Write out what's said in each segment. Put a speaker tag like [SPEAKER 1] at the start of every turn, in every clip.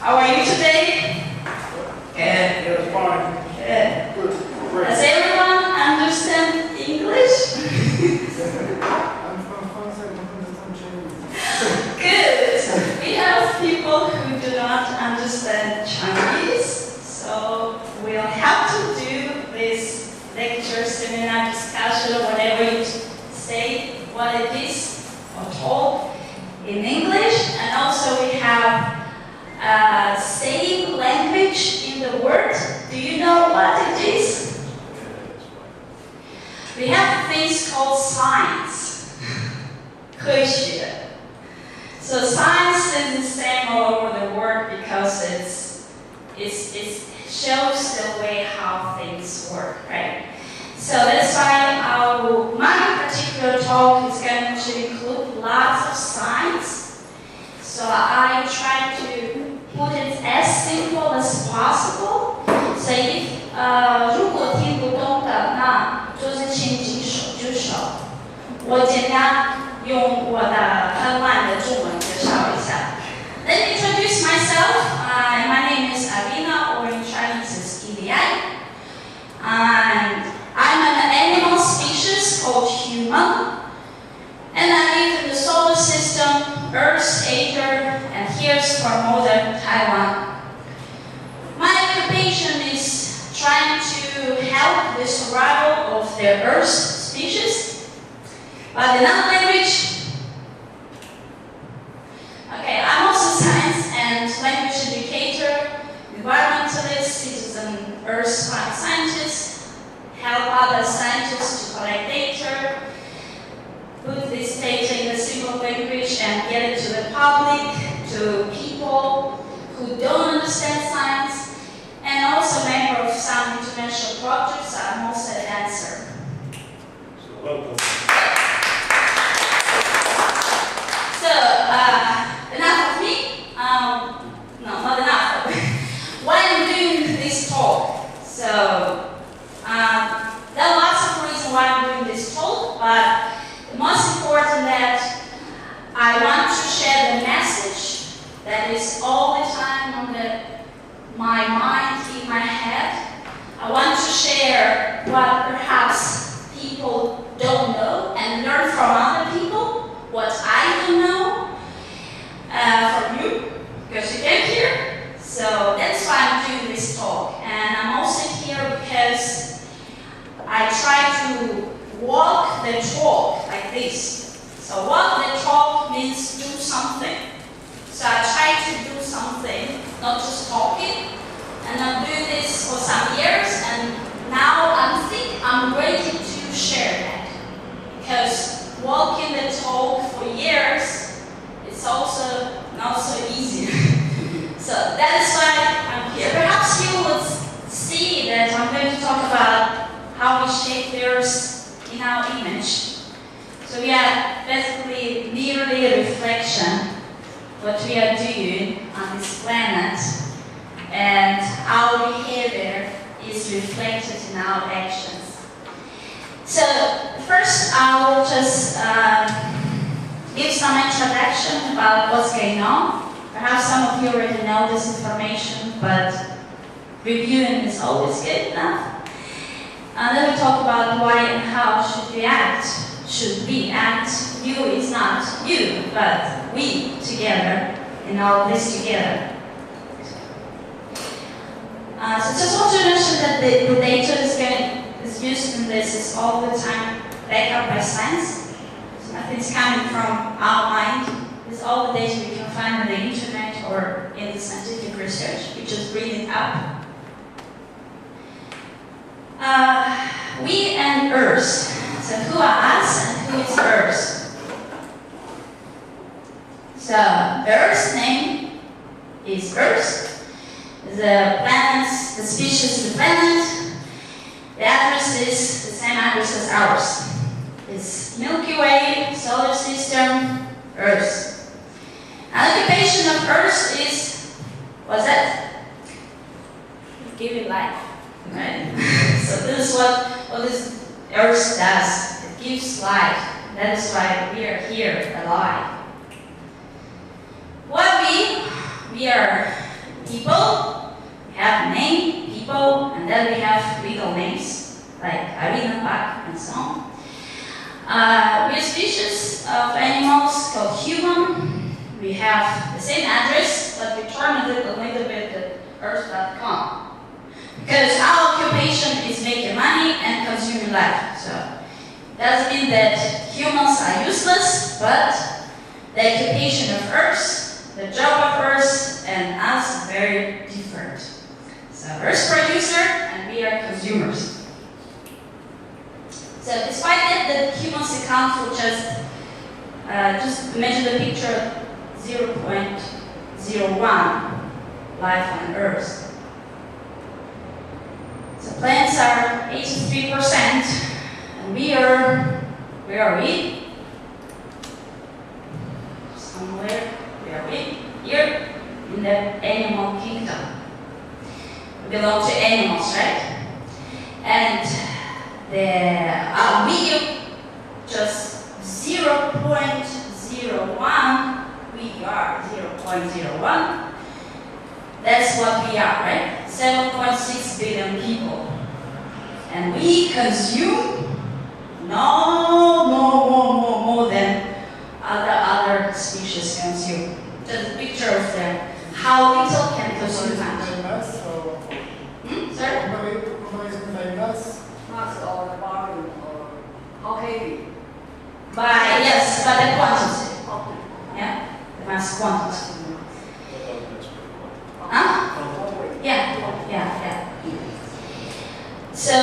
[SPEAKER 1] How are you today? Good.
[SPEAKER 2] It was fine.
[SPEAKER 1] Good.
[SPEAKER 2] Good. Great.
[SPEAKER 1] Does everyone understand English?
[SPEAKER 2] I'm from France, I don't understand Chinese.
[SPEAKER 1] Good. We have people who do not understand Chinese, so we'll have to do this lecture, seminar, discussion, or whatever you say, what it is, or talk in English. And also we have same language in the word. Do you know what it is? We have things called science. 科学. So science is the same all over the world because it shows the way how things work, right? So that's why my particular talk is going to include lots of science. So I try to put it as simple as possible. So if 如果听不懂的，那就是请举手。我简单用我的很慢的中文介绍一下。Let me introduce myself. My name is Alina, or in Chinese is Iliai. And I'm an animal species called human. And I live in the solar system, Earth, Asia, and here's for modern Taiwan. My occupation is trying to help the survival of the Earth species. But another language. Okay, I'm also science and language educator, environmentalist, citizen Earth scientist, help other scientists to collect data, put this data in a simple language and get it to the public, to people who don't understand science, and also member of some international projects. I'm also a dancer.
[SPEAKER 2] So welcome.
[SPEAKER 1] So, enough of me? No, not enough. Why I'm doing this talk? So, there are lots of reasons why I'm doing this talk, but the most important that I want to share the message that is all the time on my mind, in my head. I want to share what perhaps people don't know and learn from other people what I don't know from you, because you came here. So that's why I'm doing this talk. And I'm also here because I try to walk the talk like this. So walk the talk means do something. So I try to do something, not just talking. And I'm doing this for some years, and now I think I'm ready to share that. Because walking the talk for years, it's also not so easy. So that is why I'm here. Perhaps you would see that I'm going to talk about how we shape the earth in our image. So we are basically merely a reflection what we are doing on this planet, and our behavior is reflected in our actions. So first I will just give some introduction about what's going on. Perhaps some of you already know this information, but reviewing is always good enough. Then we talk about why and how should we act. Should we act? You is not you, but we together in all this together. So just want to mention that the data is used in this is all the time backed up by science. So nothing's coming from our mind. It's all the data we can find on the internet or in the scientific research. We just read it up. We and Earth. So who are us and who is Earth? So Earth's name is Earth. The planets, the species of the planet, the address is the same address as ours. It's Milky Way, solar system, Earth. Now, the occupation of Earth is, what's that? Give it life, right? So this is what this Earth does. It gives life. That is why we are here alive. Why we are people, we have name, people, and then we have legal names, like Arena, Bach, and so on. We're a species of animals called human. We have the same address, but we turn it a little bit at earth.com. Because our occupation is making money and consuming life. So it doesn't mean that humans are useless, but the occupation of Earth, the job of Earth, and us are very different. So Earth producer and we are consumers. So despite that, the humans account for just imagine the picture 0.01 life on Earth. So plants are 83%, and where are we? Somewhere, where are we? Here, in the animal kingdom. We belong to animals, right? And we just 0.01, we are 0.01. That's what we are, right? 7.6 billion people. And we consume more than other species consume. Just a picture of them. How little can consume that? Sorry?
[SPEAKER 2] Mass or volume or how heavy?
[SPEAKER 1] Yes, by the quantity. Yeah, the mass quantity. Huh? Yeah. So,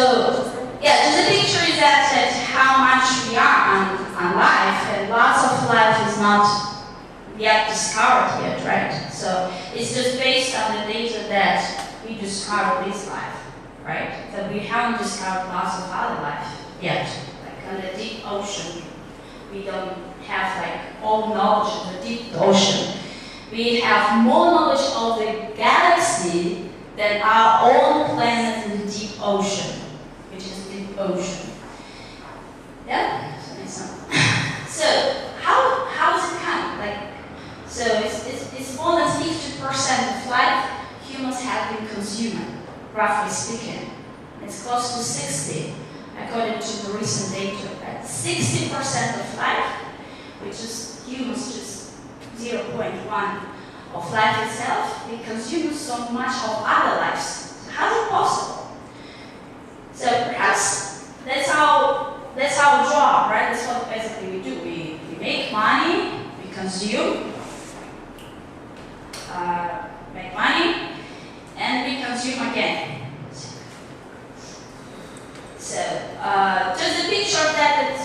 [SPEAKER 1] the picture is that how much we are on life, and lots of life is not yet discovered yet, right? So, it's just based on the data that we discovered this life, right? So we haven't discovered lots of other life yet, like on the deep ocean. We don't have like all knowledge of the deep ocean. We have more knowledge of the galaxy than our own planet in the deep ocean, which is the deep ocean. Yeah? So how does it come? So it's more than 50% of life humans have been consuming, roughly speaking. It's close to 60, according to the recent data. Right? 60% of life, which is humans, just 0.1 of life itself, we consume so much of other lives. So how is it possible? So perhaps that's our job, right? That's what basically we do. We make money, we consume, make money, and we consume again. So just a picture of that.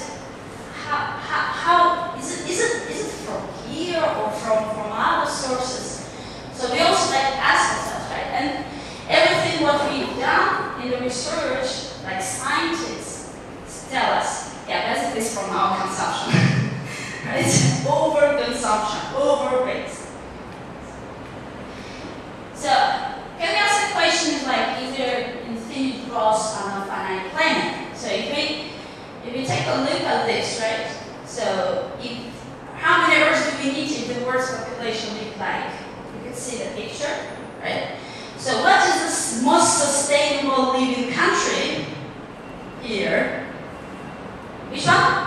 [SPEAKER 1] How is it from here or from other sources? So we also like to ask ourselves, right? And everything what we've done in the research, like scientists tell us, basically it's from our consumption. Right? Overconsumption, overweight. So can we ask a question like, is there infinite growth on a finite planet? So if we take a look at this, right? So how many Earths do we need if the world's population look like? You can see the picture, right? So what is the most sustainable living country here? Which one?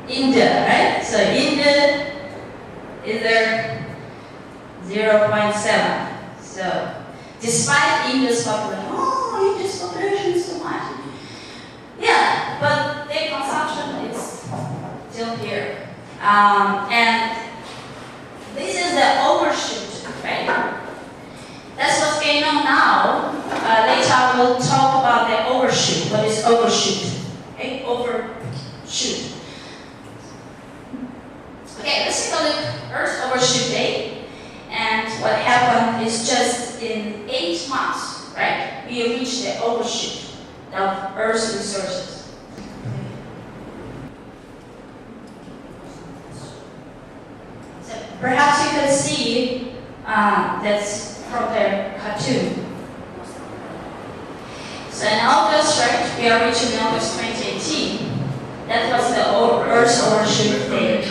[SPEAKER 1] India, right? So India is there 0.7. So despite India's population, India's population is so much. Yeah, but their consumption is still here. And this is the overshoot, right? That's what's going on now. Later I will talk about the overshoot. What is overshoot? Okay, overshoot. Okay, let's take a look. Earth overshoot day. And what happened is just in 8 months, right? We reached the overshoot of Earth's resources. So perhaps you can see that's from the cartoon. So in August, right? We are reaching August 2018. That was the Earth's overshoot day.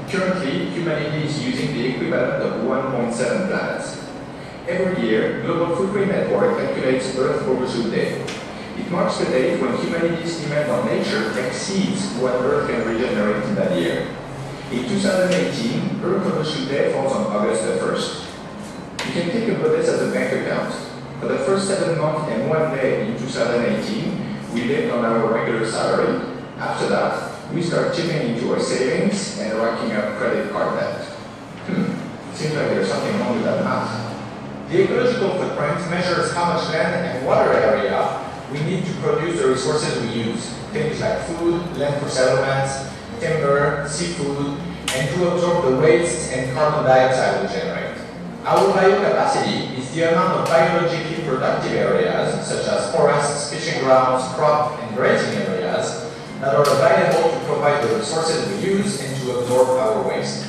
[SPEAKER 3] Currently, humanity is using the equivalent of 1.7 planets. Every year, Global Footprint Network calculates Earth Overshoot Day. It marks the date when humanity's demand on nature exceeds what Earth can regenerate in that year. In 2018, Earth Overshoot Day falls on August the 1st. You can think about this as a bank account. For the first 7 months and 1 day in 2018, we lived on our regular salary. After that, we start chipping into our savings and racking up credit card debt. Seems like there's something wrong with that math. The ecological footprint measures how much land and water area we need to produce the resources we use. Things like food, land for settlements, timber, seafood, and to absorb the waste and carbon dioxide we generate. Our biocapacity is the amount of biologically productive areas, such as forests, fishing grounds, crop and grazing areas, that are available to provide the resources we use and to absorb our waste.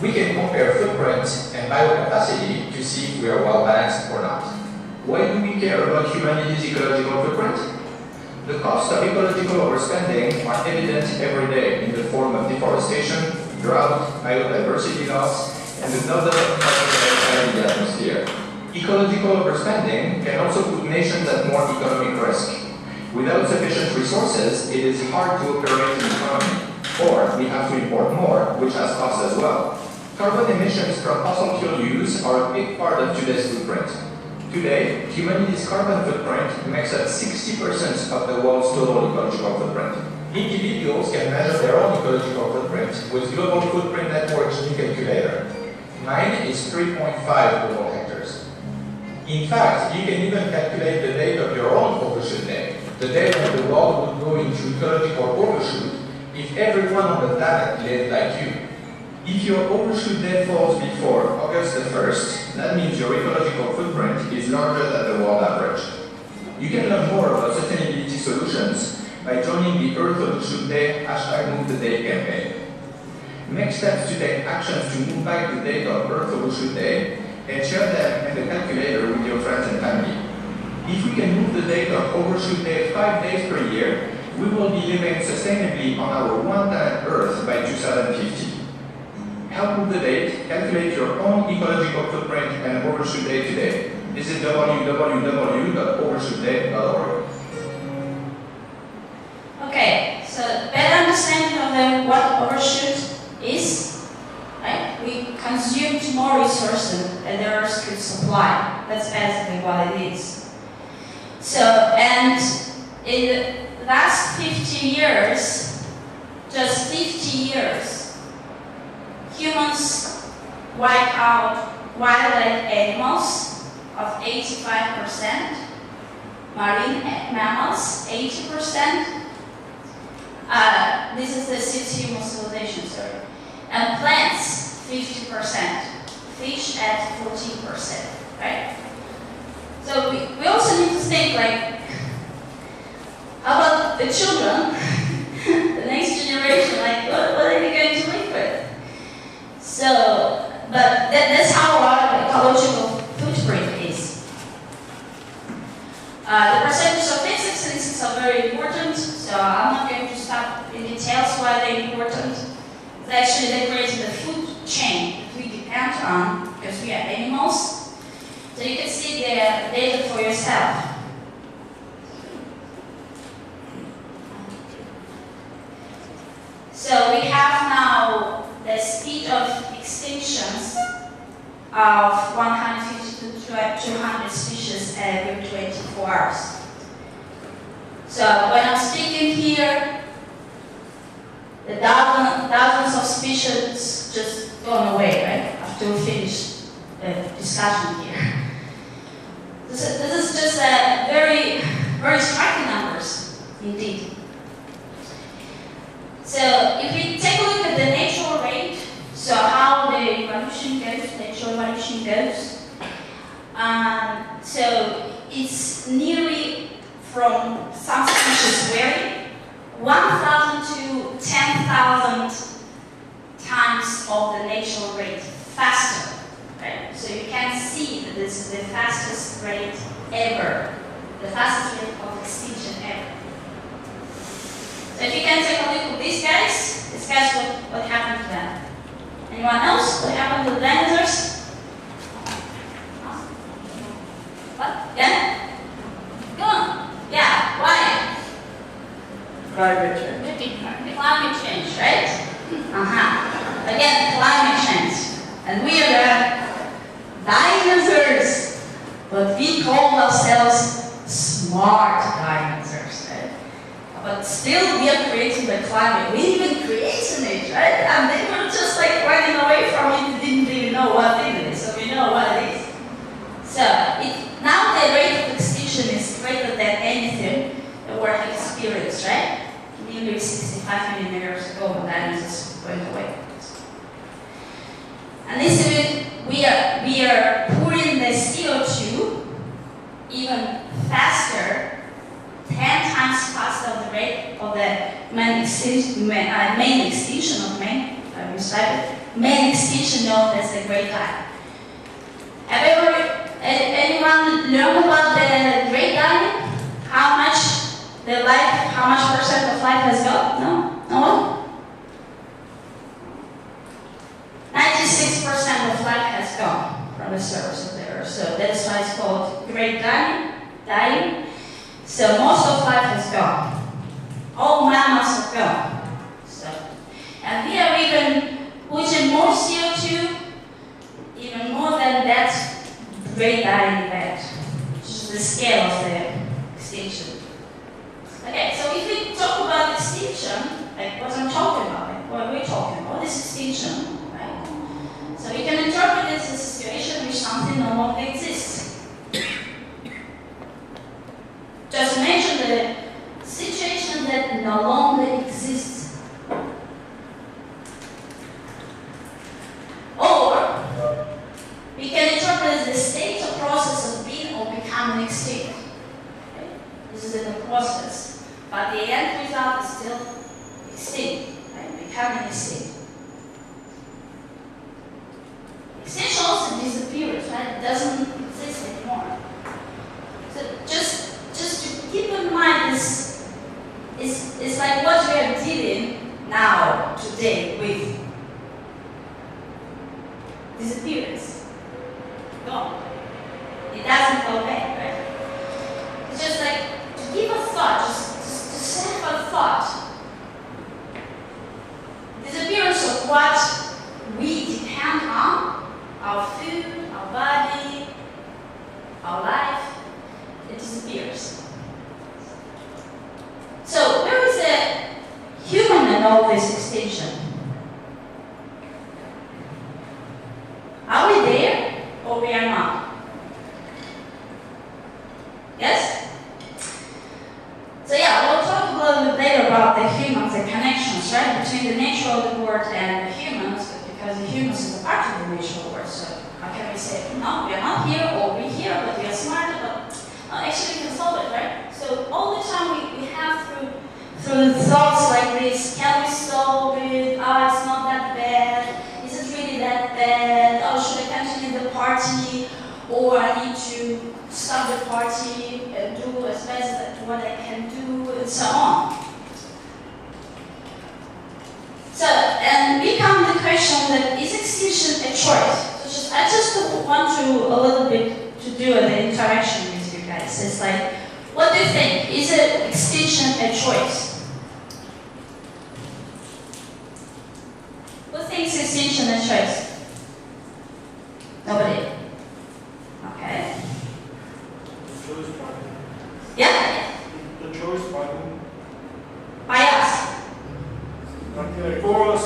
[SPEAKER 3] We can compare footprint and biocapacity to see if we are well balanced or not. Why do we care about humanity's ecological footprint? The costs of ecological overspending are evident every day in the form of deforestation, drought, biodiversity loss, and the buildup of carbon dioxide in the atmosphere. Ecological overspending can also put nations at more economic risk. Without sufficient resources, it is hard to operate an economy, or we have to import more, which has costs as well. Carbon emissions from fossil fuel use are a big part of today's footprint. Today, humanity's carbon footprint makes up 60% of the world's total ecological footprint. Individuals can measure their own ecological footprint with Global Footprint Network's new calculator. Mine is 3.5 global hectares. In fact, you can even calculate the date of your own overshoot day, the day when the world would go into ecological overshoot if everyone on the planet lived like you. If your overshoot day falls before August the 1st, that means your ecological footprint is larger than the world average. You can learn more about sustainability solutions by joining the Earth Overshoot Day #MoveTheDay campaign. Make steps to take actions to move back the date of Earth Overshoot Day and share them and the calculator with your friends and family. If we can move the date of Overshoot Day 5 days per year, we will be living sustainably on our one-planet Earth by 2050. Help move the date, calculate your own ecological footprint and overshoot day today. Visit www.overshootday.org.
[SPEAKER 1] Okay, so better understanding of what overshoot is, right? We consumed more resources than the Earth could supply. That's basically what it is. So, and in the last 50 years, just 50 years, humans wipe out wildlife animals of 85%, marine mammals 80%. This is the human civilization, sorry. And plants 50%, fish at 14%, right? So we also need to think like, how about the children, the next generation, like what are they going to live with? So, but that's how our ecological footprint is. The percentage of insects are very important, so I'm not going to stop in details why they're important. It's actually they're creating the food chain that we depend on because we are animals. So you can see the data for yourself. So we have now the speed of extinctions of 150 to 200 species every 24 hours. So when I'm speaking here, the dozens of species just gone away, right? After we finish the discussion here. This is just a very, very striking numbers, indeed. So if we take a look at the natural rate, so how the evolution goes, natural evolution goes, so it's nearly from some species vary 1,000 to 10,000 times of the natural rate faster, right? So you can see that this is the fastest rate ever, the fastest rate of extinction ever. So if you can take a look at these guys what happened to them. Anyone else? What happened to the dinosaurs? What? Yeah? Go on. Yeah, why?
[SPEAKER 2] Climate change.
[SPEAKER 1] Climate change, right? Again, climate change. And we are the dinosaurs. But we call ourselves smart dinosaurs, right? But still we are creating the climate. We even created it, right? And they were just like running away from it, didn't even know what it is. So we know what it is. So now the rate of extinction is greater than anything that we have experienced, right? Nearly 65 million years ago, and that is just going away. And this is we are pouring the CO2 even faster, 10 times faster of the rate of the main extinction of main extinction known as the Great Dying. Have anyone learned about the Great Dying? How much percent of life has gone? No one? 96% of life has gone from the surface of the earth. So that's why it's called Great Dying. So most of life has gone. All mammals have gone. So, and we are even putting more CO2, even more than that Great Dying event, which is the scale of the extinction. Okay, so if we talk about extinction, like what I'm talking about, like what we're talking about, this extinction, right? So we can interpret it as a situation in which something no longer exists. Just mention the situation that no longer exists. Or we can interpret it as the state or process of being or becoming extinct. Okay? This is in the process. But the end result is still extinct, right? Becoming extinct. Extinction also disappears, right? It doesn't exist anymore. So just to keep in mind this is like what we are dealing now, today, with disappearance. Gone. It doesn't go back, right? It's just like to give a thought, just have a thought. Disappearance of what we depend on, our food, our body, our life, it disappears. So where is the human in all this extinction? Are we there or we are not? Yes? So yeah, we'll talk a little bit later about the humans, the connections, right, between the nature of the world and the humans, because the humans is a part of the nature of the world. So how can we say, no, we are not here, or we're here, but we are smarter, but actually we can solve it, right? So all the time we have through thoughts like this, can we solve it? Oh, it's not that bad. Is it really that bad? Oh, should I continue the party? Or I need to stop the party and do as best as what I can do, and so on. So, and we come to the question that is extinction a choice? So I just want to a little bit to do an interaction with you guys. It's like, what do you think? Is extinction a choice? Who thinks extinction a choice? Nobody. Okay.
[SPEAKER 2] The choice by whom?
[SPEAKER 1] Yeah?
[SPEAKER 2] The choice by whom?
[SPEAKER 1] By us.
[SPEAKER 2] Like for us,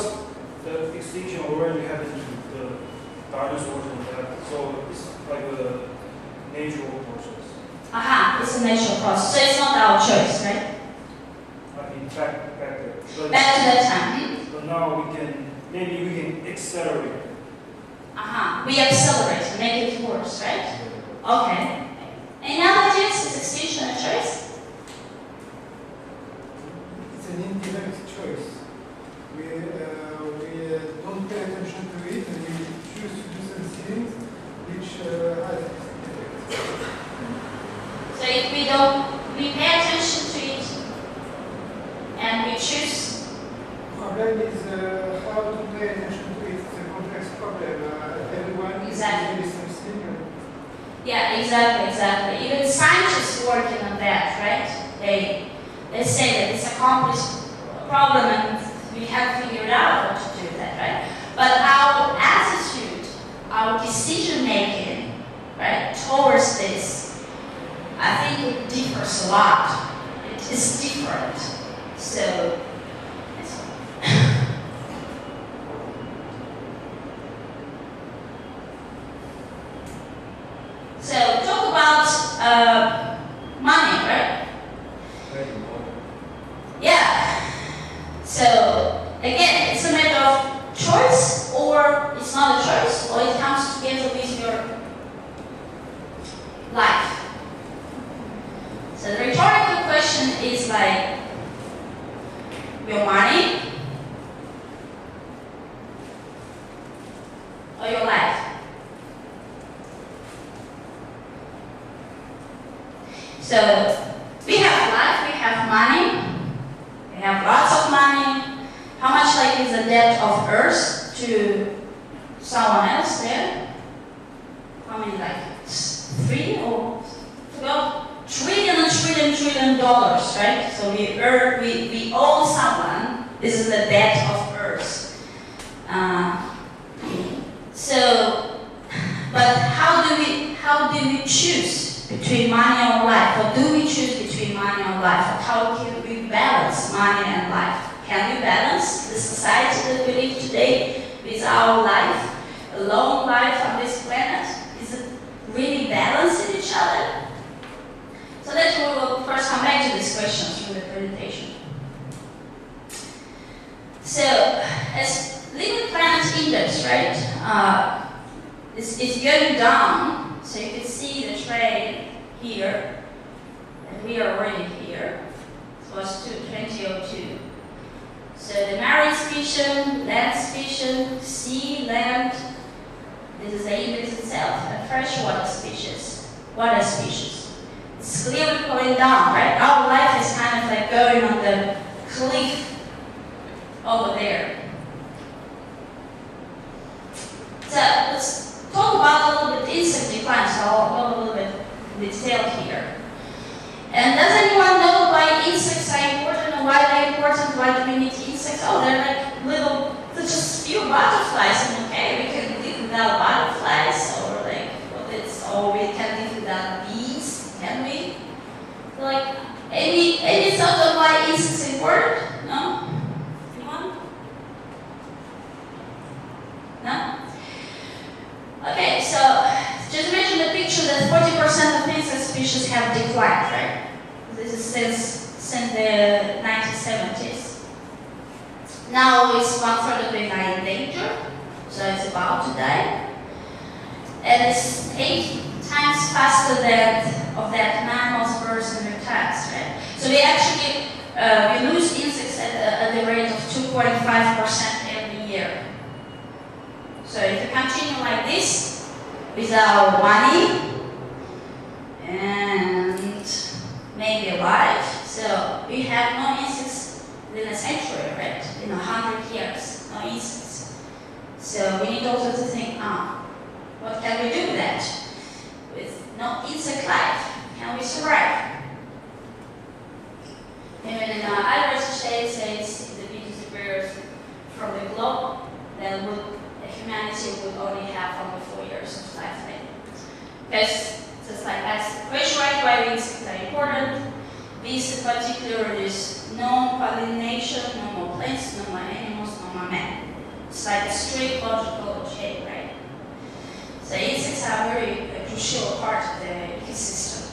[SPEAKER 2] the extinction already happened to the dinosaurs and that, so it's like a natural process.
[SPEAKER 1] It's a natural process. So it's not our choice, right?
[SPEAKER 2] I mean, back there.
[SPEAKER 1] Back to that time.
[SPEAKER 2] But now maybe we can accelerate.
[SPEAKER 1] We accelerate, make it worse, right? Okay. Any other tips? Is extinction a choice?
[SPEAKER 4] It's an indirect choice. We don't pay attention to it, and we choose to do some things which has effect.
[SPEAKER 1] So if we pay attention to it, and we choose.
[SPEAKER 4] The problem is how to pay attention to it. It's a complex
[SPEAKER 1] exactly.
[SPEAKER 4] Maybe some similar.
[SPEAKER 1] Yeah, exactly. Even scientists working on that, right? They say that it's a complex problem and we have figured out what to do with that, right? But our attitude, our decision making, right, towards this, I think it differs a lot. It is different. So, so talk about money, right? Yeah. So again, it's a matter of choice, or it's not a choice, or it comes together with your life. So the rhetorical question is like your money or your life. So we have life, we have money, we have lots of money. How much like is the debt of Earth to someone else there? How many, like 3 or well, trillion dollars, right? So we owe someone. This is the debt of Earth. So, but how do we choose between money and life? Or do we choose between money and life? Or how can we balance money and life? Can we balance the society that we live today with our life, a long life on this planet? Is it really balancing each other? So that we will first come back to these questions from the presentation. So, as living planet index, right, is going down. So you can see the trade here, and we are already here. It was 2002. So the marine species, land species, sea, land, this is the index itself, and freshwater species, water species. It's clearly going down, right? Our life is kind of like going on the cliff over there. So let's talk about a little bit insect decline, so I'll go a little bit detailed here. And does anyone know why insects are important and why they're important? Why do we need insects? Oh, they're like little, they're just few butterflies, and okay, we can live without butterflies, or like, or we can live without bees, can we? Like, any thought of why insects are important? No? Anyone? No? Okay, so just imagine the picture that 40% of insect species have declined, right? This is since the 1970s. Now it's 1/3 of them are in danger, so it's about to die. And it's 8 times faster than of that mammals, birds, and reptiles, right? So we actually we lose insects at the rate of 2.5% every year. So if we continue like this, without money and maybe life, so we have no insects in a century, right? In 100 years, no insects. So we need also to think, what can we do with that? With no insect life, can we survive? Even in Albert Einstein says, if the bee disappears from the globe, then humanity would only have only 4 years of lifespan. Because just like that's the question, right? Why insects are important. Bees in particular, there's no pollination, no more plants, no more animals, no more men. It's like a straight logical chain, right? So insects are a crucial part of the ecosystem.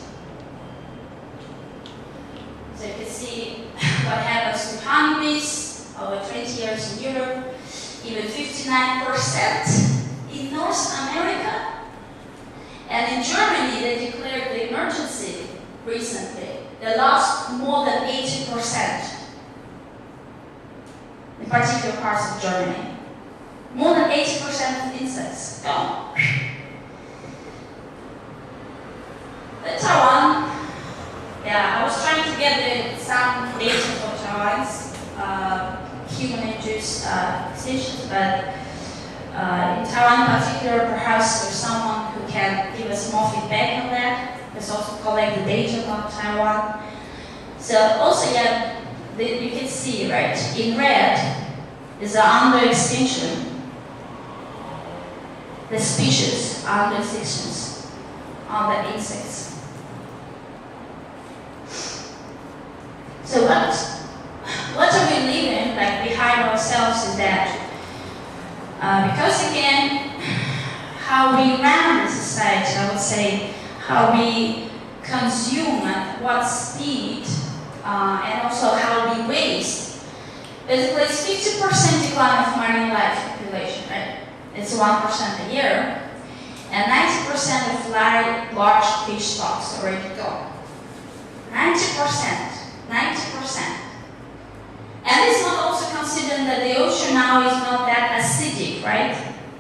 [SPEAKER 1] So you can see what happens to honeybees over 20 years in Europe, even 59% in North America. And in Germany, they declared the emergency recently. They lost more than 80% in particular parts of Germany. More than 80% of insects gone. Taiwan, yeah, I was trying to get some data for Taiwan's human-induced extinctions, but In Taiwan in particular, perhaps there's someone who can give us more feedback on that. Let's also collect the data about Taiwan. So also, yeah, you can see, right, in red is under extinction. The species under extinctions are the insects. So what are we leaving like behind ourselves is that because again, how we run the society, I would say, how we consume at what speed, and also how we waste. Basically, it's 50% decline of marine life population, right? It's 1% a year, and 90% of large fish stocks already gone. 90%. And it's not also considering that the ocean now is not that acidic, right?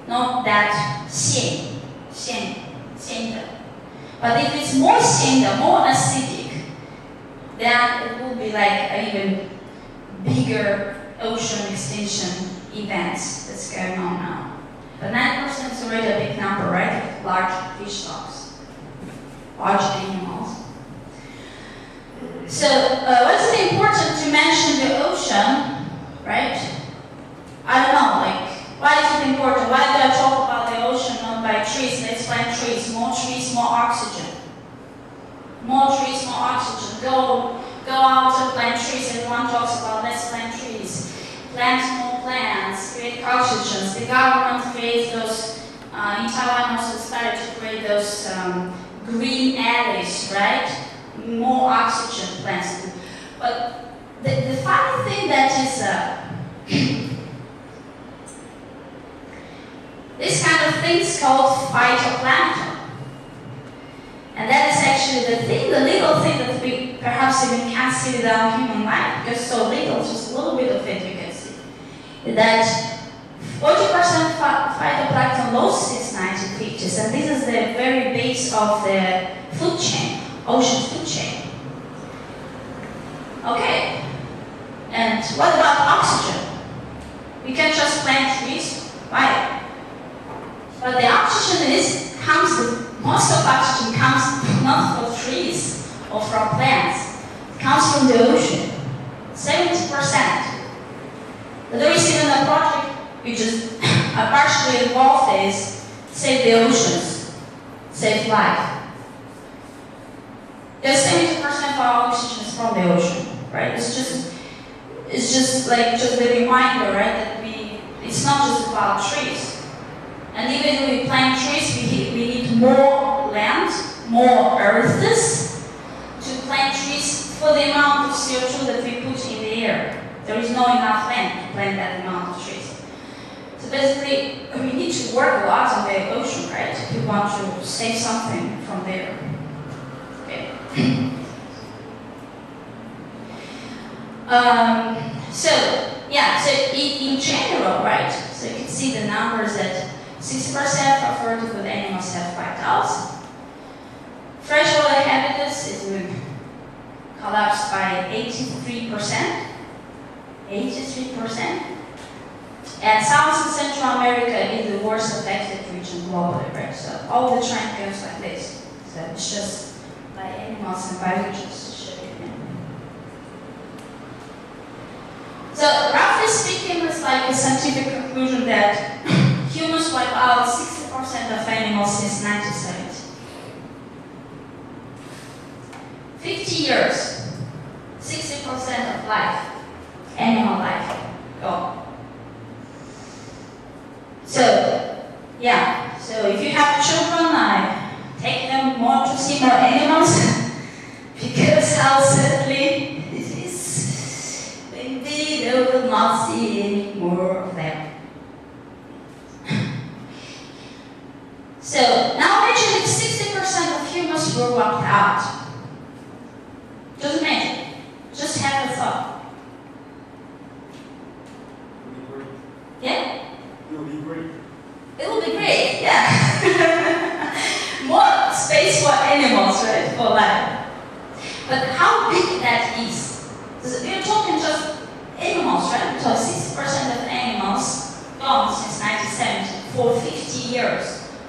[SPEAKER 1] Not that 咸的. But if it's more 咸的, more acidic, then it will be like an even bigger ocean extinction events that's going on now. But 9% is already a big number, right? Of large fish stocks, large animals. So, what's it important to mention the ocean, right? I don't know, like, why is it important? Why do I talk about the ocean, not by trees? Let's plant trees, more oxygen. More trees, more oxygen. Go out and plant trees. Everyone talks about let's plant trees. Plant more plants, create oxygens. The government creates those, in Taiwan also started to create those green alleys, right? More oxygen plants. But the funny thing that is, this kind of thing is called phytoplankton. And that is actually the little thing that we perhaps even can't see without human life, because so little, just a little bit of it you can see. That 40% phytoplankton lost since 1950s, and this is the very base of the food chain, ocean food chain. Okay, and what about oxygen? We can just plant trees, right? But the oxygen most of oxygen comes not from trees or from plants. It comes from the ocean, 70%. But there is even a project which is partially involved is save the oceans, save life. Because 70% of our oxygen is from the ocean, right? It's just the reminder, right, that it's not just about trees. And even when we plant trees, we need more land, more earths to plant trees for the amount of CO2 that we put in the air. There is not enough land to plant that amount of trees. So basically, we need to work a lot on the ocean, right? If we want to save something from there. Okay. So in general, right? So you can see the numbers that 60% of vertebrate animals have wiped out. Freshwater habitats is collapsed by 83%. 83%. And South and Central America is the worst affected region globally, right? So all the trend goes like this. So it's just by animals and by regions. So roughly speaking, it's like a scientific conclusion that humans wipe out 60% of animals since 1970. 50 years, 60% of life, animal life, gone. So, yeah, so if you have children, I take them more to see more animals because how sadly it is, maybe they will not see any more of them. So now imagine if 60% of humans were wiped out. Just imagine. Just have a thought. Yeah?
[SPEAKER 2] It will be great.
[SPEAKER 1] It will be great, yeah. More space for animals, right? For life. But how big that is? We're talking just animals, right? So 60% of animals gone since 1970. for 50 years,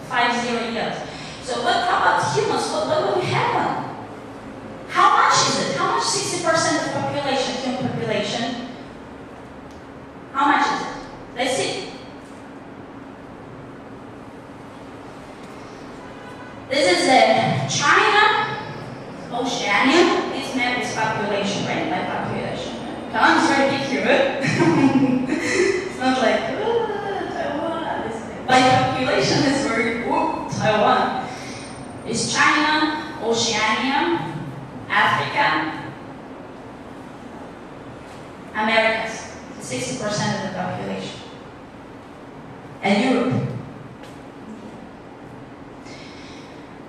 [SPEAKER 1] 50 years. So how about humans? What will happen? How much is it? How much 60% of the population, human population? How much is it? Let's see. This is China, Oceania. This map is population, right? By population. Taiwan is very big here, but it's not like Taiwan. By population, it's very Taiwan. It's China, Oceania, Africa, Americas, 60% of the population, and Europe.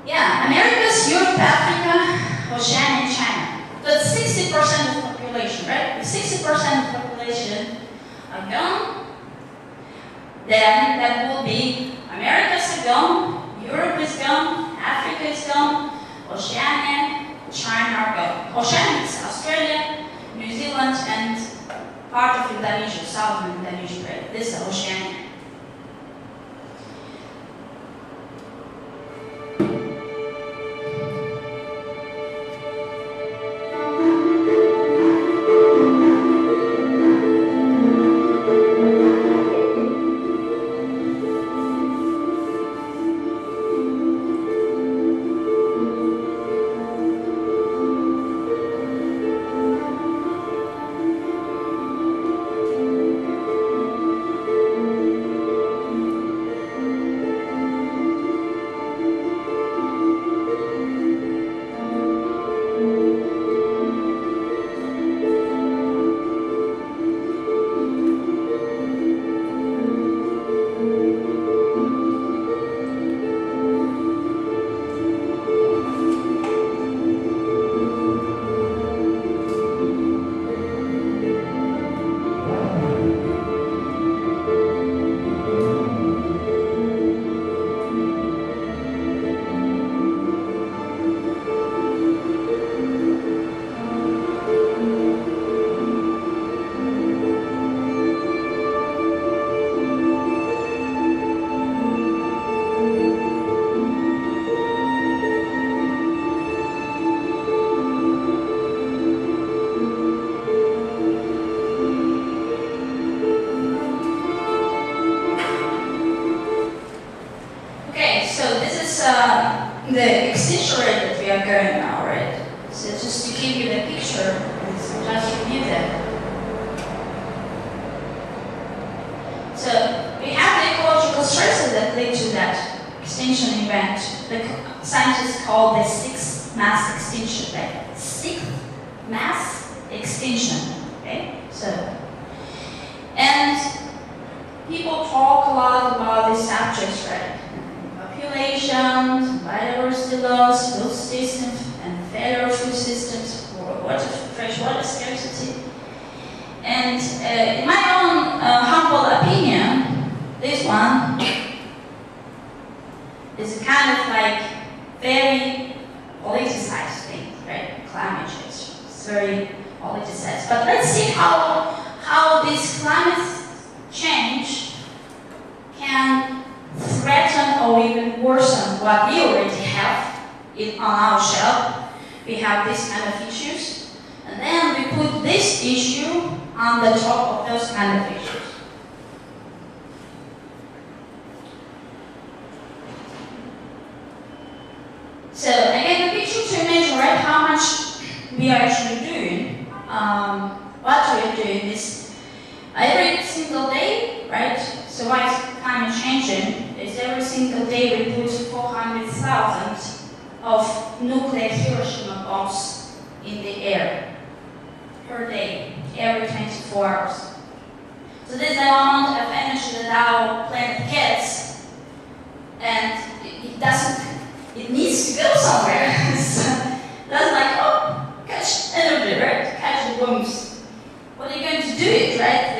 [SPEAKER 1] Yeah, Americas, Europe, Africa, Oceania, and China. That's 60% of the population, right? If 60% of the population are gone, then that will be Americas are gone, Europe is gone, Africa is gone, Oceania, China are gone. Oceania is Australia, New Zealand, and part of Indonesia, southern Indonesia, right? This is Oceania. The extinction rate that we are going now, right? So just to give you the picture, let's just review that. So we have the ecological stresses that lead to that extinction event. The scientists call the sixth mass extinction, right? Sixth mass extinction, okay? So, and people talk a lot about these subjects, right? Population, biodiversity loss, food systems, and failure of food systems, fresh water scarcity. And in my own humble opinion, this one is kind of like very politicized thing, right? Climate change. It's very politicized. But let's see how this climate change can threaten or even worsen what we already have on our shelf. We have these kind of issues, and then we put this issue on the top of those kind of issues. So again, the picture to imagine, right, how much we are actually doing. What we are doing is every single day, right? So why is climate changing? Is every single day we put 400,000 of nuclear Hiroshima bombs in the air per day, every 24 hours. So this is the amount of energy that our planet gets, and it needs to go somewhere. So that's like, oh, catch energy, right? Catch the bombs. What are you going to do it, right?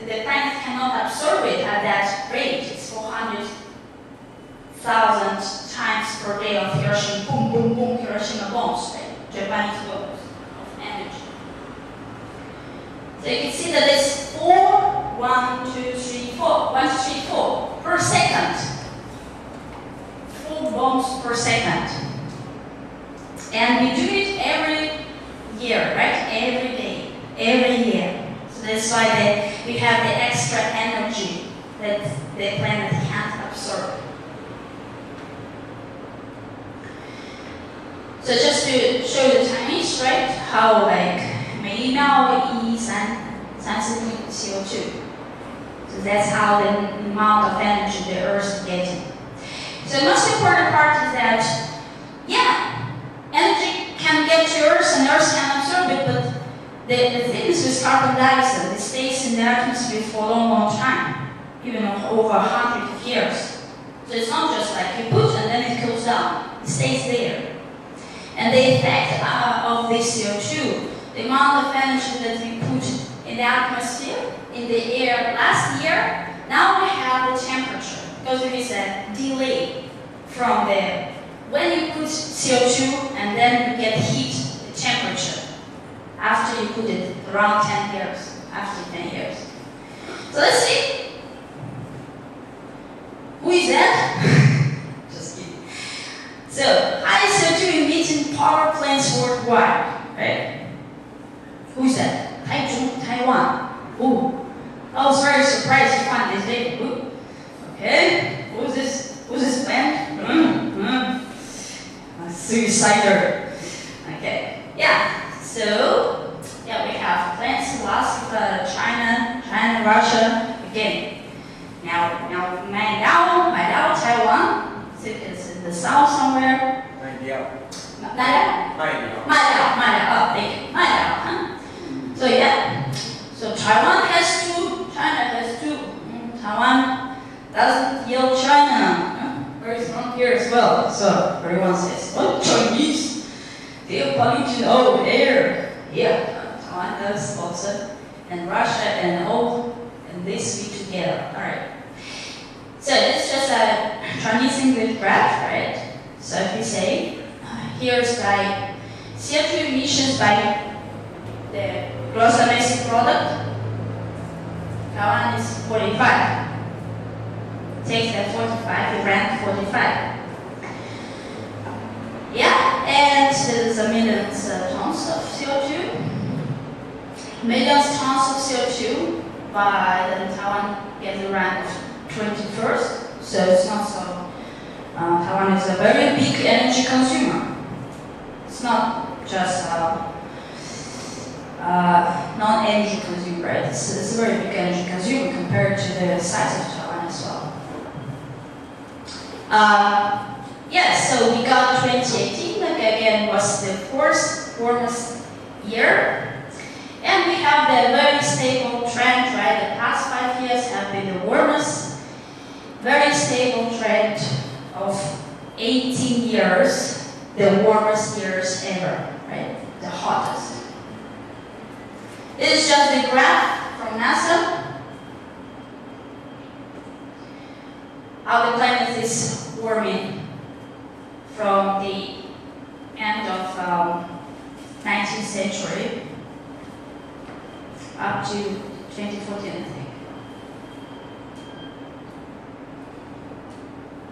[SPEAKER 1] The planet cannot absorb it at that rate. It's 400,000 times per day of Hiroshima, boom, boom, boom, Hiroshima bombs, right? Japanese bombs of energy. So you can see that it's 4, 1, 2, 3, 4, 1, 2, 3, 4 per second. 4 bombs per second. And we do it every year, right? Every day, every year. So that's why we have the extra energy that the planet can't absorb. So just to show the Chinese, right, how like 每秒130 CO2. So that's how the amount of energy the Earth is getting. So the most important part is that, yeah, energy can get to Earth and Earth can absorb it, but the thing is with carbon dioxide, it stays in the atmosphere for a long, long time, even over 100 years. So it's not just like you put and then it cools down, it stays there. And the effect of this CO2, the amount of energy that we put in the atmosphere, in the air last year, now we have the temperature, because there is a delay from when you put CO2 and then you get heat, the temperature, after you put it around 10 years, after 10 years. So let's see. Who is that? Just kidding. So, highest CO2 emitting power plants worldwide, right? Who is that? Taiwan. Ooh. I was very surprised to find this data. Ooh. Okay. Who's this plant? A suicider. Okay. Yeah. So, yeah, we have plants, lots of China, Russia. Again. Now, Taiwan. It's in the south somewhere. So yeah, so Taiwan has 2, China has 2. Taiwan doesn't yield China. Very strong here as well. So everyone says, oh, Chinese, they're polluting over there. Yeah, Taiwan does also, and Russia and this we together. All right. So it's just a Chinese English graph, right? So if we say, here's by CO2 emissions by the gross domestic product, Taiwan is 45. Take that 45, we rank 45. Yeah, and there's a millions tons of CO2. Millions tons of CO2 by then Taiwan gets the rank 21st, so it's not so. Taiwan is a very big energy consumer. It's not just non-energy consumer, right? It's a very big energy consumer compared to the size of Taiwan as well. Yeah, so we got 2018, like again, was the 4th warmest year. And we have the very stable trend, right? The past 5 years have been the warmest, very stable trend of 18 years, the warmest years ever, right? The hottest. This is just the graph from NASA. How the planet is warming from the end of 19th century up to 2014, I think.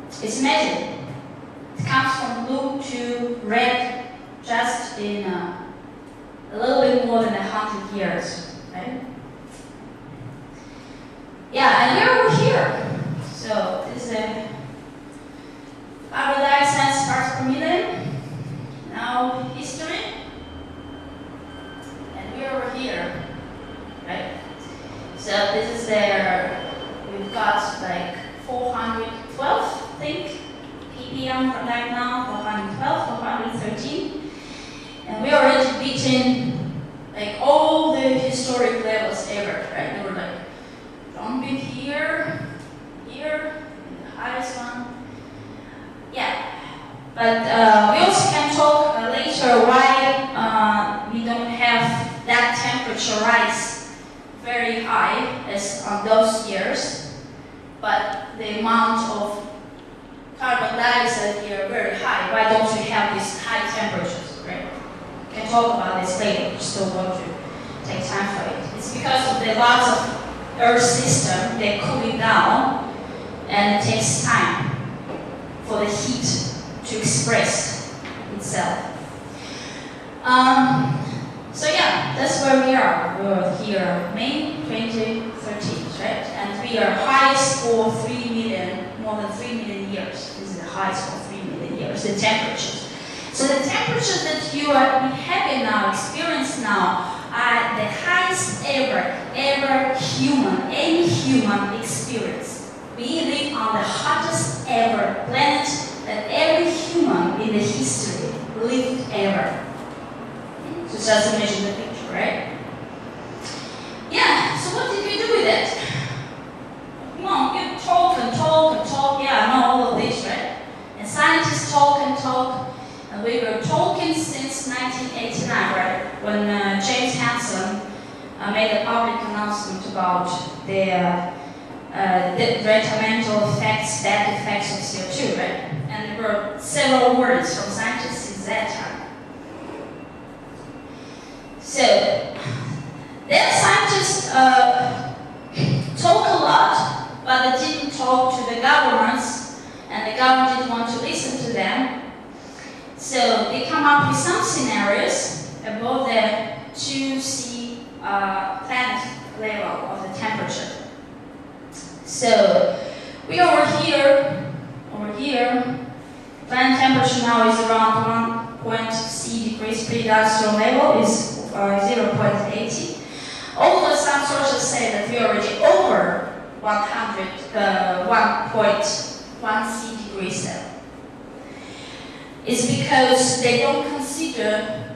[SPEAKER 1] It's amazing. It comes from blue to red just in a little bit more than 100 years, right? Yeah, and we're here. So this is a carbon dioxide parts per million. Now history, and we're over here, right? So this is we've got like 412, I think, ppm right now, 412, 413. And we already beaten like all the historic levels ever, right? They were like jumping here, and the highest one. Yeah. But we also can talk later why we don't have that temperature rise very high as on those years, but the amount of carbon dioxide here very high. Why don't we have these high temperatures, right? We can talk about this later, just don't want to take time for it. It's because of the lots of Earth system, they're cooling down, and it takes time for the heat to express itself. So yeah, that's where we are. We're here, May 2013, right? And we are highest for 3 million, more than 3 million years. This is the highest for 3 million years, the temperatures. So the temperatures that you are having now, experience now, are the highest ever any human experience. We live on the hottest ever planet that every human in the history lived ever. So just imagine the picture, right? Yeah, so what did we do with it? Come on, you talk and talk and talk. Yeah, I know all of this, right? And scientists talk and talk. And we were talking since 1989, right? When James Hansen made a public announcement about the detrimental effects, bad effects of CO2, right? And there were several warnings from scientists at that time. So, then scientists talk a lot, but they didn't talk to the governments, and the government didn't want to listen to them. So they come up with some scenarios above the 2C planet level of the temperature. So we over here, planet temperature now is around 1.C degrees pre-industrial level is 0.80. Although some sources say that we are already over 1.1 C degrees level. It's because they don't consider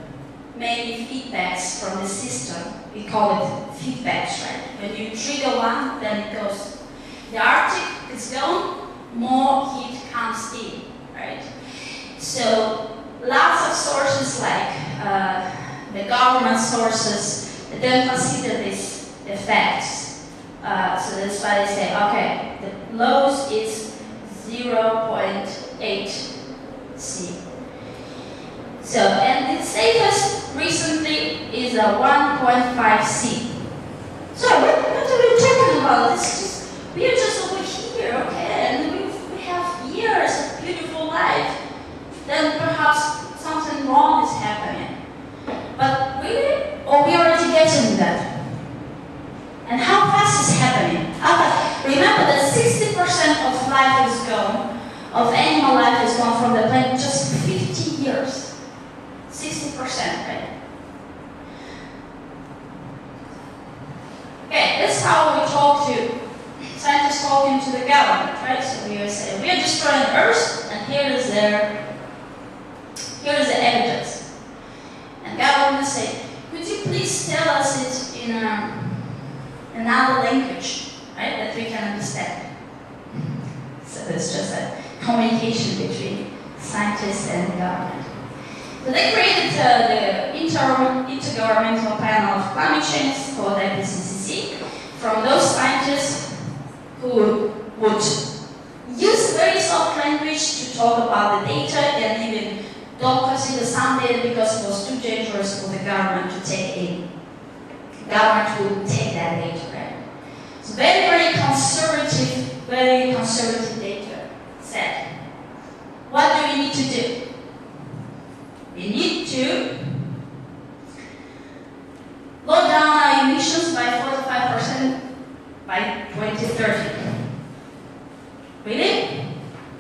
[SPEAKER 1] many feedbacks from the system. We call it feedbacks, right? When you trigger one, then it goes. The Arctic is gone, more heat comes in, right? So lots of sources like the government sources, they don't consider these effects. So that's why they say, okay, the lowest is 0.8 C. So, and the safest recently is a 1.5 C. So, what are we talking about? We are just over here, okay, and we have years of beautiful life. Then perhaps something wrong is happening. But really, or we are already getting that. And how fast is happening? Remember that 60% of life is gone, of animal life is gone from the planet just 50 years. 60%, right? Okay, that's how we talk to scientists talking to the government, right? So we are saying we are destroying Earth, and here is the evidence. And government say, could you please tell us it in another language, right, that we can understand? So it's just a communication between scientists and the government. So they created the Intergovernmental Panel of Climate Change, called IPCC, from those scientists who would use very soft language to talk about the data and even don't consider some data because it was too dangerous for the government to take in. The government would take that data, right? So very conservative data said, what do we need to do? We need to lower down our emissions by 45% by 2030. Really?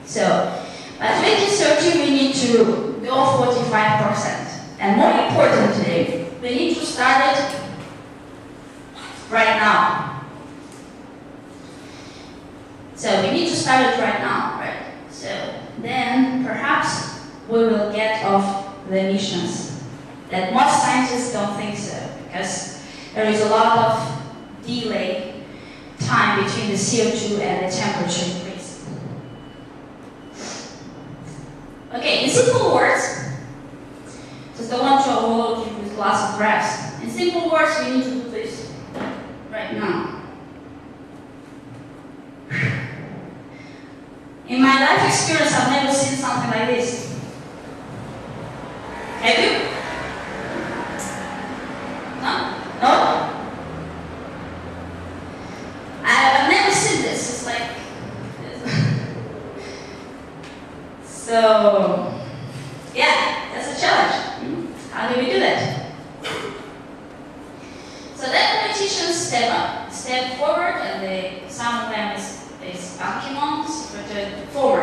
[SPEAKER 1] So, by 2030 we need to go 45%. And more importantly, we need to start it right now. So we need to start it right now, right? So then perhaps we will get off the emissions. That most scientists don't think so, because there is a lot of delay time between the CO2 and the temperature increase. Okay, in simple words, just don't want to overload you with lots of graphs. In simple words, we need to do this right now. In my life experience, I've never seen something like this. Have you? No? No? I've never seen this. It's like,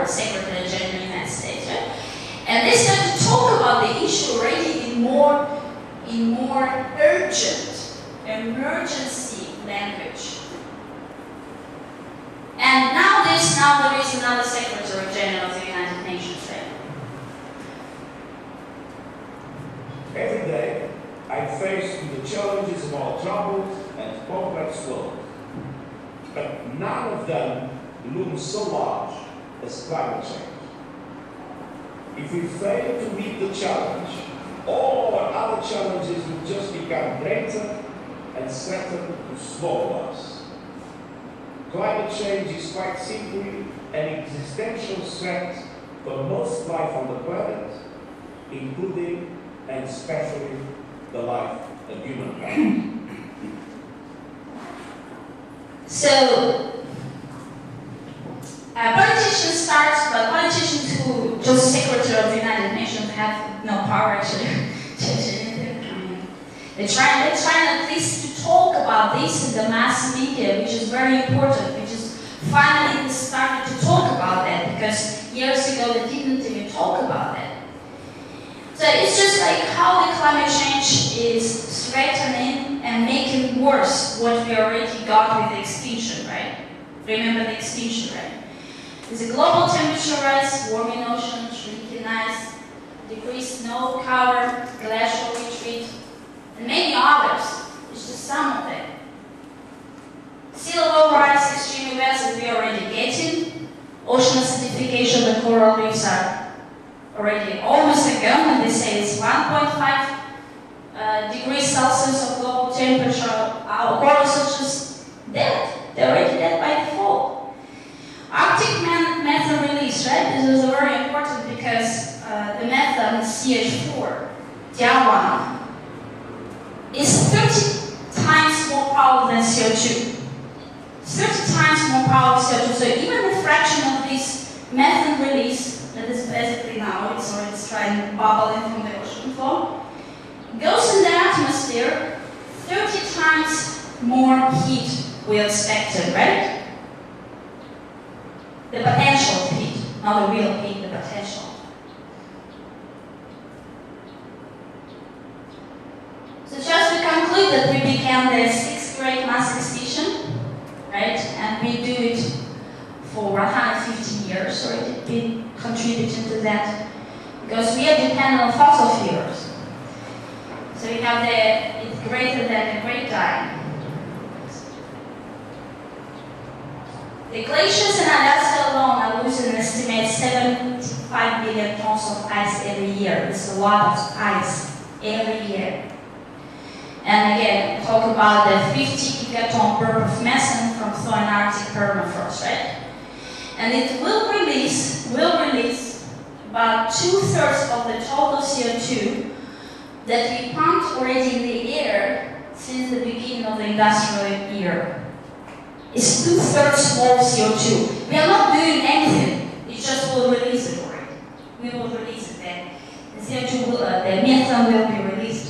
[SPEAKER 1] Secretary General of the United States, right? And they started to talk about the issue already in more urgent, emergency language. And now there is another Secretary General of the United Nations, right?
[SPEAKER 5] Every day, I'm faced with the challenges of our troubled and complex world. But none of them looms so large as climate change. If we fail to meet the challenge, all our other challenges will just become greater and threaten to swallow us. Climate change is quite simply an existential threat for most life on the planet, including and especially the life of humankind.
[SPEAKER 1] So, politicians who just Secretary of the United Nations have no power actually to change anything. I mean, they're trying at least to talk about this in the mass media, which is very important, which is finally they started to talk about that, because years ago they didn't even talk about that. So it's just like how the climate change is threatening and making worse what we already got with the extinction, right? Remember the extinction, right? There's a global temperature rise, warming oceans, shrinking ice, decreased snow cover, glacial retreat, and many others. It's just some of them. Sea level rise, extreme events that we're already getting. Ocean acidification, the coral reefs are already almost gone, and they say it's 1.5 degrees Celsius of global temperature. Our corals are just dead. They're already dead by default. Arctic methane release, right? This is very important because the methane CH4, Diawan, is 30 times more powerful than CO2. 30 times more powerful than CO2. So even a fraction of this methane release, that is basically now, it's already trying to bubble in from the ocean floor, goes in the atmosphere, 30 times more heat we expected, right? The potential heat, not the real heat, the potential. So just to conclude that we began the 6th great mass extinction, right? And we do it for 150 years, so it's been contributing to that because we are dependent on fossil fuels. So we have it's greater than the Great Dying. The glaciers in Alaska alone are losing an estimated 75 billion tons of ice every year. It's a lot of ice every year. And again, talk about the 50 gigaton burp of methane from thawing Arctic permafrost, right? And it will release about 2/3 of the total CO2 that we pumped already in the air since the beginning of the industrial era. It's 2/3 more CO2. We are not doing anything. It just will release it already. We will release it then. The CO2 will, the methane will be released.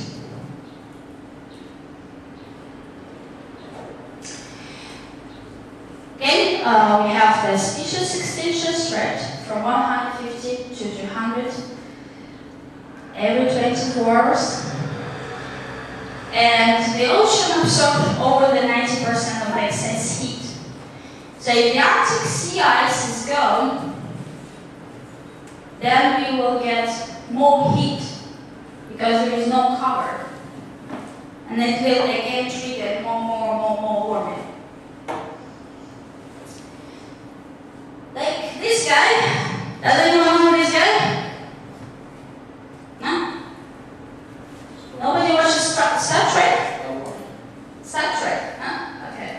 [SPEAKER 1] Okay, we have the species extinction rate from 150 to 200 every 24 hours. And the ocean absorbs over the 90% of the excess heat. So if the Arctic sea ice is gone, then we will get more heat because there is no cover. And it will again trigger more warming. Like this guy. Does anyone know this guy? No? Nobody watches Star Trek? Star Trek, huh? Okay.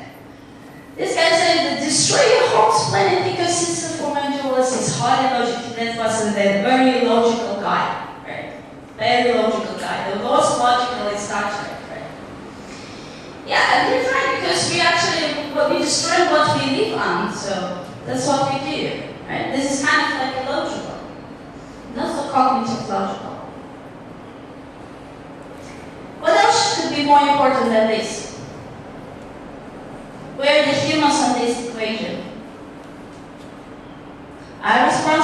[SPEAKER 1] This guy said that destroy your hot planet ecosystem for endurance is highly logical. That was a very logical guy, right? Very logical guy. The most logical is Star Trek, right? Yeah, and he's right because we destroy what we live on, so that's what we do, right? This is kind of like illogical. Not so cognitive logical. What else could be more important than this? Where are the humans on this equation? Our responsibility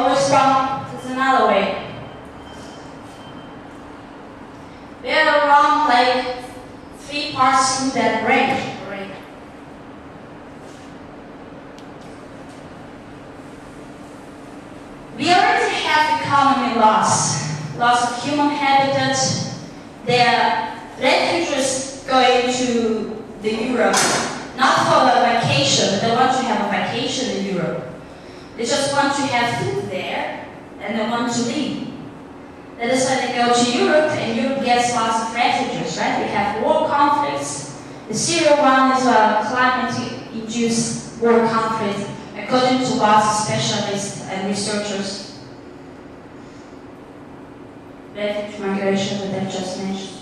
[SPEAKER 1] always wrong. There's another way. We are around like 3 parts in that range. Right? We already have economy loss of human habitat. There are refugees going to the Europe, not for a vacation. They want to have a vacation in Europe. They just want to have food there, and they want to leave. That is why they go to Europe, and Europe gets lots of refugees, right? We have war conflicts. The Syria one is a climate-induced war conflict, according to lots of specialists and researchers. Refugee migration that I just mentioned.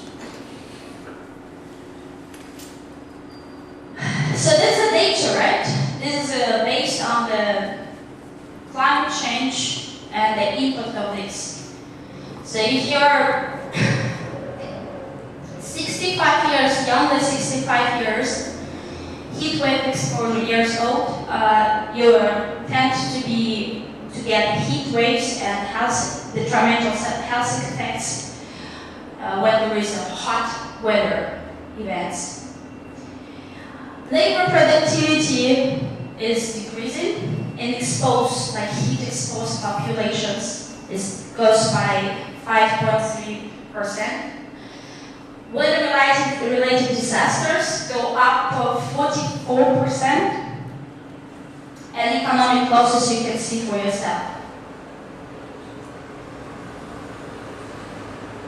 [SPEAKER 1] So this is the data, right? This is based on the climate change and the impact of this. So if you're 65 years, younger 65 years, heat wave exposure years old, you tend to get heat waves and the detrimental health effects when there is a hot weather events. Labor productivity is decreasing in heat-exposed populations. It goes by 5.3%. Weather-related disasters go up to 44%. And economic losses you can see for yourself.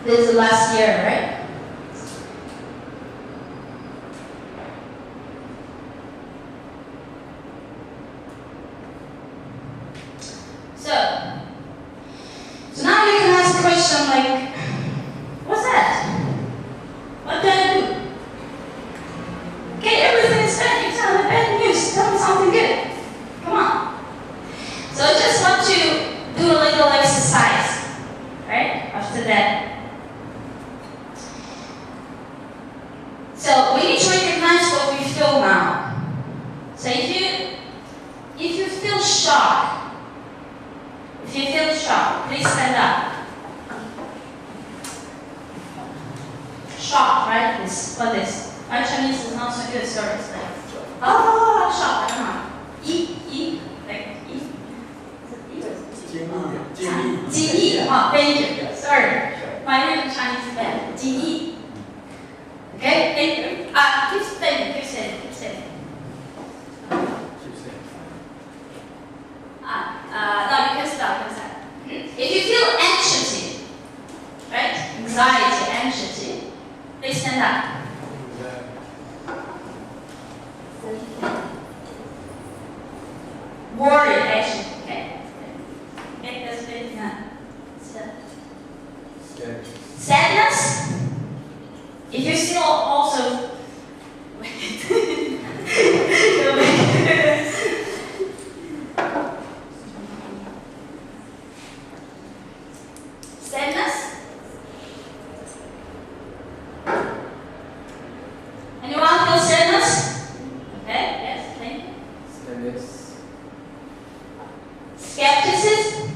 [SPEAKER 1] This is last year, right? So now you can ask a question like, what's that? What can I do? Okay, everything is bad. You tell me bad news. Tell me something good. Come on. So I just want to do a little exercise, right? After that. So we need to recognize what we feel now. So if you feel shock, please stand up. Shock, right? This. My Chinese is not so good, sorry. It's like, shock, I don't know. Like, thank you. Sorry. My real Chinese is bad. Ji. Okay, thank you. Keep saying. No, you can stop. If you feel anxiety, right? Anxiety, anxiety, please stand up. Worry, anxiety, okay? Okay, that's good. Sadness. If you still also sadness. Anyone feel sadness? Okay, yes, thank you.
[SPEAKER 6] Sadness.
[SPEAKER 1] Skepticism?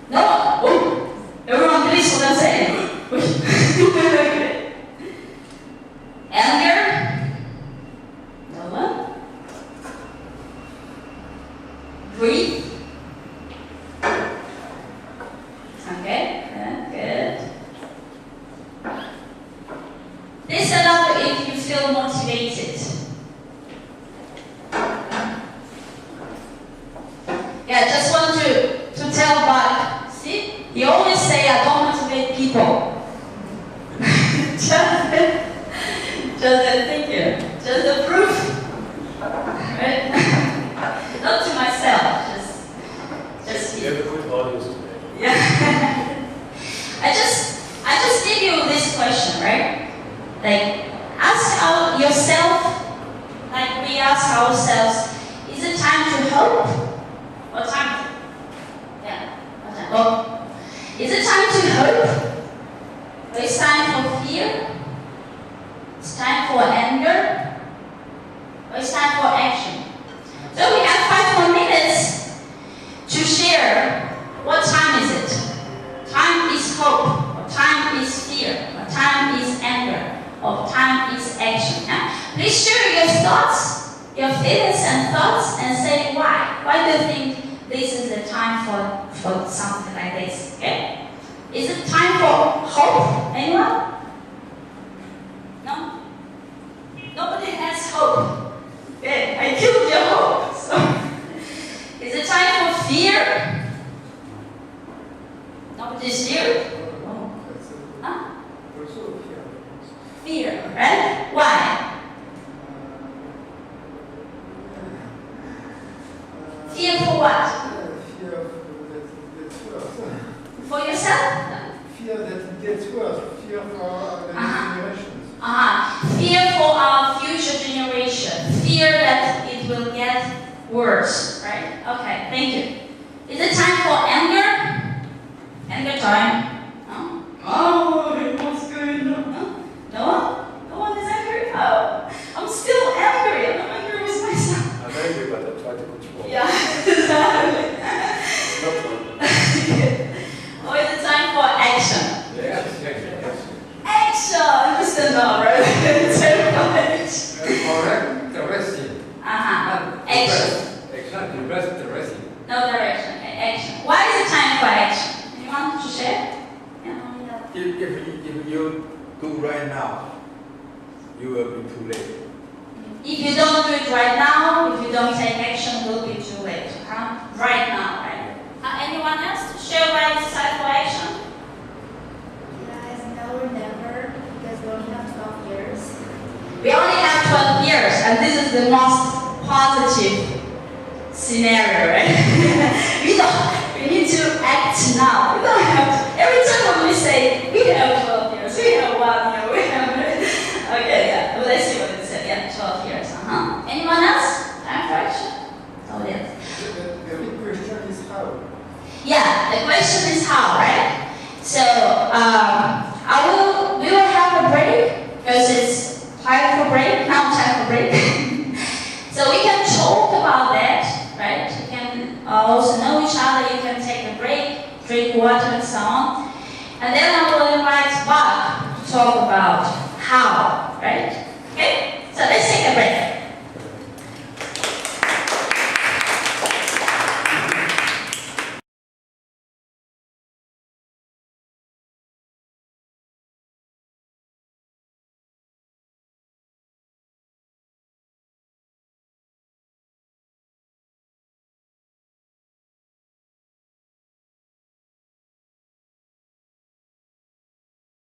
[SPEAKER 1] No one? Oh, everyone please what I'm saying. Anger? No one? Grief? Okay, good. Please stand up if you feel motivated. Yeah, just want to tell Bob. See, he always say I don't motivate people. just thank you. Just a proof, right? Not to myself. Just
[SPEAKER 6] You have a good audience today.
[SPEAKER 1] yeah. I just give you this question, right? Like, ask yourself. Like we ask ourselves, is it time to hope? What time? Yeah. What time? Oh, is it time to hope? Or it's time for fear? It's time for anger? Or it's time for action? So we have 5 more minutes to share what time is it? Time is hope, or time is fear, or time is anger, or time is action. Yeah? Please share your thoughts, your feelings and thoughts, and say why. Why do you think this is the time for something like this? Okay? Is it time for hope? Anyone? No? Nobody has hope. Okay, I killed your hope. So, is it time for fear? Nobody's here? Huh? Fear, right? Why? Fear for what?
[SPEAKER 4] Fear that gets worse.
[SPEAKER 1] For yourself?
[SPEAKER 4] Fear that it gets worse. Fear for the next generations.
[SPEAKER 1] Fear for our future generation. Fear that it will get worse, right? Okay, thank you. Is it time for anger? Anger time? No? Oh, what's going on? No? No one is angry? Oh, I'm still angry. I'm angry with myself.
[SPEAKER 6] I'm angry, but I try to control.
[SPEAKER 1] Yeah, exactly.
[SPEAKER 6] Not fun.
[SPEAKER 1] Or is it time for action?
[SPEAKER 6] Yes.
[SPEAKER 1] Action! Mr. No, right? Terrible action.
[SPEAKER 7] Correct, direction.
[SPEAKER 1] Action.
[SPEAKER 7] Action, direct direction.
[SPEAKER 1] No direction. Okay, action. Why is it time for action? Anyone to share? Yeah.
[SPEAKER 7] If you do right now, you will be too late.
[SPEAKER 1] If you don't do it right now, if you don't take action, it will be too late. Right now, right? Anyone else to share why it's time for action?
[SPEAKER 8] Guys, no, never, because we only have 12 years.
[SPEAKER 1] We only have 12 years, and this is the most positive scenario, right? we need to act now. We don't have to. Every time when we say, we have 12 years, we have 1 year, we have... Okay, yeah, well, let's see what it said. Yeah, 12 years. Anyone else? Time for action? Oh, yes.
[SPEAKER 4] The big question is how.
[SPEAKER 1] Yeah, the question is how, right? So, we will have a break, because it's time for break, now time for break. So we can talk about that, right? You can also know each other, you can take a break, drink water and so on. And then I will invite Bob to talk about how, right?